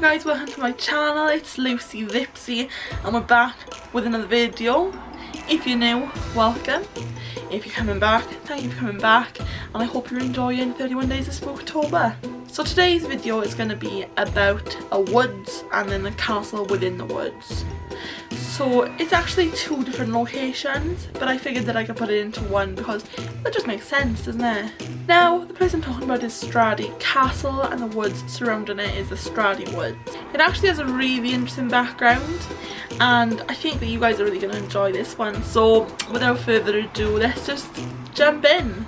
guys, welcome to my channel. It's Lipsy and we're back with another video. If you're new, welcome. If you're coming back, thank you for coming back, and I hope you're enjoying 31 Days of Spooktober. So today's video is going to be about a woods and then a castle within the woods. So it's actually two different locations, but I figured that I could put it into one because that just makes sense, doesn't it? Now, the place I'm talking about is Stradey Castle, and the woods surrounding it is the Stradi Woods. It actually has a really interesting background, and I think that you guys are really going to enjoy this one. So without further ado, let's just jump in.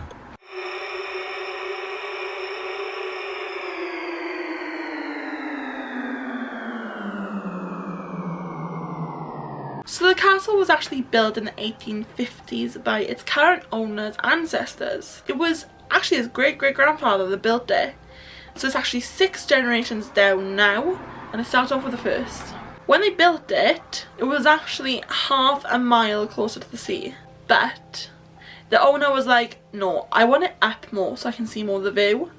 So the castle was actually built in the 1850s by its current owner's ancestors. It was actually his great-great-grandfather that built it. So it's actually 6 generations down now, and it started off with the first. When they built it, it was actually half a mile closer to the sea. But the owner was like, no, I want it up more so I can see more of the view.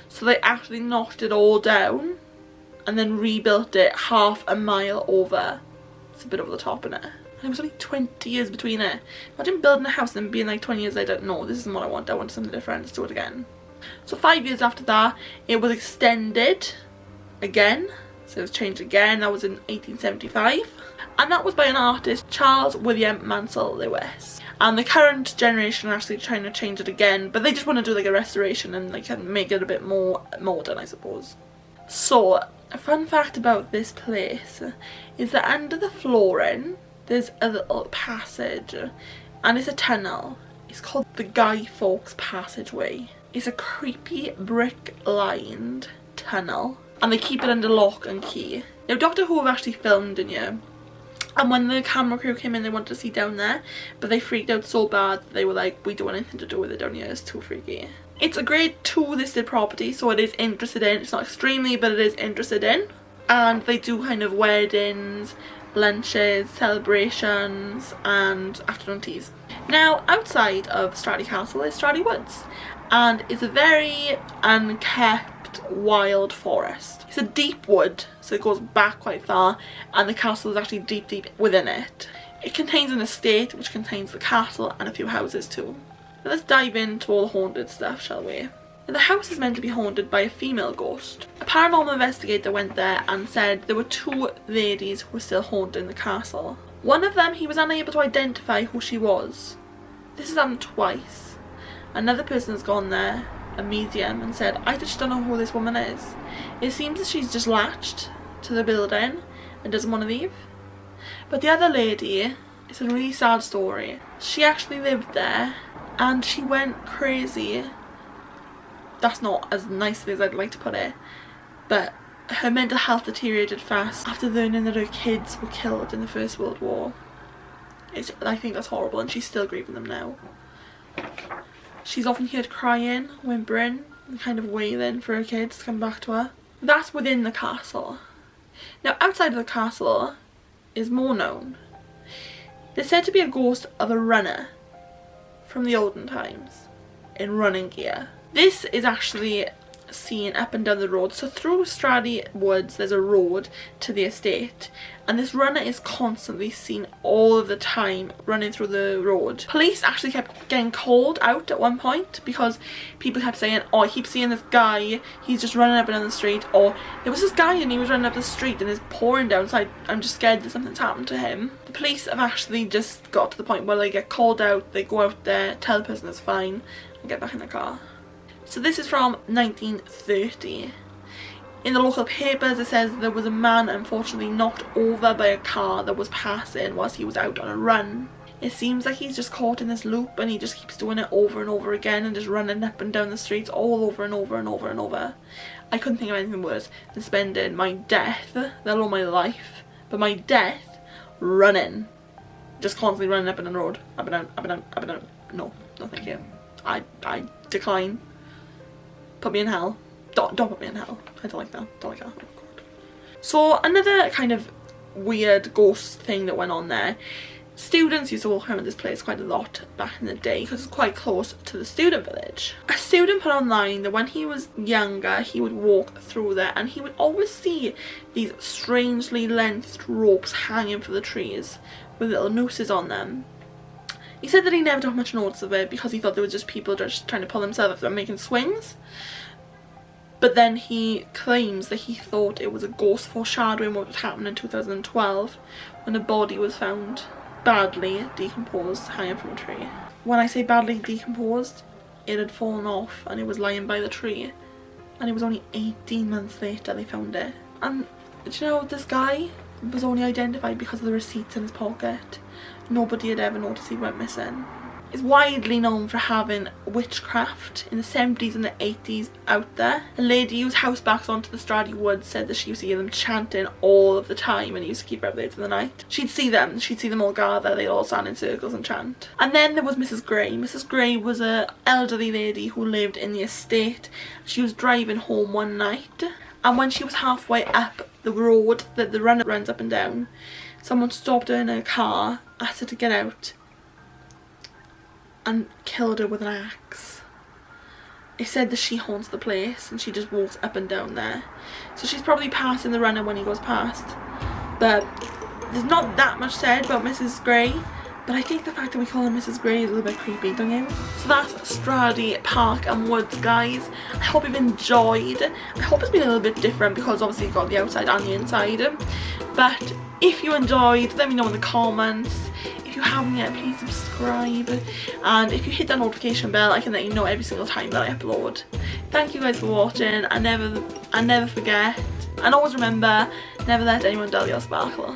So they actually knocked it all down and then rebuilt it half a mile over. It's a bit over the top in it. And it was only 20 years between it. Imagine building a house and being like 20 years later, no, this isn't what I want something different, let's do it again. So 5 years after that, it was extended again. So it was changed again, that was in 1875. And that was by an artist, Charles William Mansell Lewis. And the current generation are actually trying to change it again, but they just want to do like a restoration and like make it a bit more modern, I suppose. So, a fun fact about this place is that under the flooring there's a little passage, and it's a tunnel. It's called the Fawkes Passageway. It's a creepy brick lined tunnel, and they keep it under lock and key. Now Doctor Who have actually filmed in here, and when the camera crew came in they wanted to see down there, but they freaked out so bad that they were like, we don't want anything to do with it down here, it's too freaky. It's a grade 2 listed property, so it is interested in. It's not extremely, but it is interested in. And they do kind of weddings, lunches, celebrations and afternoon teas. Now outside of Stradey Castle is Stradi Woods, and it's a very unkept wild forest. It's a deep wood, so it goes back quite far, and the castle is actually deep within it. It contains an estate which contains the castle and a few houses too. Let's dive into all the haunted stuff, shall we? Now, the house is meant to be haunted by a female ghost. A paranormal investigator went there and said there were 2 ladies who were still haunting the castle. One of them, he was unable to identify who she was. This has happened twice. Another person has gone there, a medium, and said, I just don't know who this woman is. It seems that she's just latched to the building and doesn't want to leave. But the other lady, it's a really sad story. She actually lived there, and she went crazy. That's not as nicely as I'd like to put it, but her mental health deteriorated fast after learning that her kids were killed in the First World War. I think that's horrible, and she's still grieving them now. She's often heard crying, whimpering, and kind of wailing for her kids to come back to her. That's within the castle. Now outside of the castle is more known. There's said to be a ghost of a runner from the olden times in running gear. This is actually seen up and down the road. So through Stradi Woods there's a road to the estate, and this runner is constantly seen all of the time running through the road. Police actually kept getting called out at one point because people kept saying, oh, I keep seeing this guy, he's just running up and down the street, or there was this guy and he was running up the street and it's pouring down, so I'm just scared that something's happened to him. The police have actually just got to the point where they get called out, they go out there, tell the person it's fine, and get back in the car. So this is from 1930. In the local papers it says there was a man unfortunately knocked over by a car that was passing whilst he was out on a run. It seems like he's just caught in this loop and he just keeps doing it over and over again and just running up and down the streets all over and over and over and over. I couldn't think of anything worse than spending my death, let alone my life, but my death running. Just constantly running up and down the road. Up and down, up and down, up and down. No, no thank you. I decline. Put me in hell. Don't put me in hell. I don't like that. Don't like that. Oh God. So another kind of weird ghost thing that went on there. Students used to walk around this place quite a lot back in the day because it's quite close to the student village. A student put online that when he was younger he would walk through there and he would always see these strangely lengthed ropes hanging from the trees with little nooses on them. He said that he never took much notice of it because he thought they were just people just trying to pull themselves up and making swings. But then he claims that he thought it was a ghost foreshadowing what would happen in 2012 when a body was found badly decomposed hanging from a tree. When I say badly decomposed, it had fallen off and it was lying by the tree, and it was only 18 months later they found it. And do you know, this guy was only identified because of the receipts in his pocket. Nobody had ever noticed he went missing. It's widely known for having witchcraft in the 70s and the 80s out there. A lady whose house backs onto the Stradi woods said that she used to hear them chanting all of the time and used to keep her up late in the night. She'd see them all gather, they'd all stand in circles and chant. And then there was Mrs. Gray. Mrs. Gray was an elderly lady who lived in the estate. She was driving home one night, and when she was halfway up the road that the runner runs up and down, someone stopped her in her car, asked her to get out, and killed her with an axe. It said that she haunts the place and she just walks up and down there. So she's probably passing the runner when he goes past. But there's not that much said about Mrs. Gray. But I think the fact that we call her Mrs. Gray is a little bit creepy, don't you? So that's Stradi Park and Woods, guys. I hope you've enjoyed. I hope it's been a little bit different because obviously you've got the outside and the inside. But if you enjoyed, let me know in the comments. If you haven't yet, please subscribe, and if you hit that notification bell I can let you know every single time that I upload. Thank you guys for watching, and never forget, and always remember, never let anyone dull your sparkle.